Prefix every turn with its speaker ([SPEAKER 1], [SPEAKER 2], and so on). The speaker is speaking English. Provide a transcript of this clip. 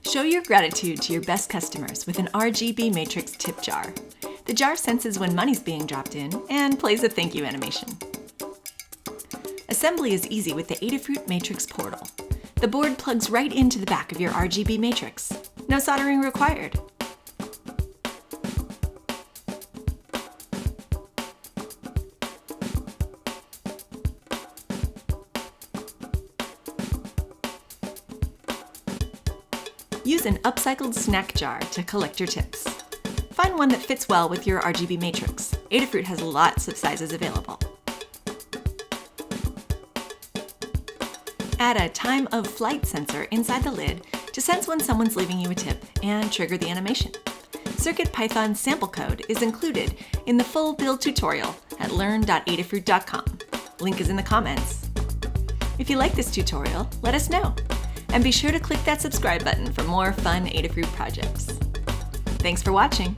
[SPEAKER 1] Show your gratitude to your best customers with an RGB Matrix tip jar. The jar senses when money's being dropped in and plays a thank you animation. Assembly is easy with the Adafruit Matrix portal. The board plugs right into the back of your RGB Matrix. No soldering required. Use an upcycled snack jar to collect your tips. Find one that fits well with your RGB Matrix. Adafruit has lots of sizes available. Add a time of flight sensor inside the lid to sense when someone's leaving you a tip and trigger the animation. CircuitPython sample code is included in the full build tutorial at learn.adafruit.com. Link is in the comments. If you like this tutorial, let us know. And be sure to click that subscribe button for more fun Adafruit projects. Thanks for watching.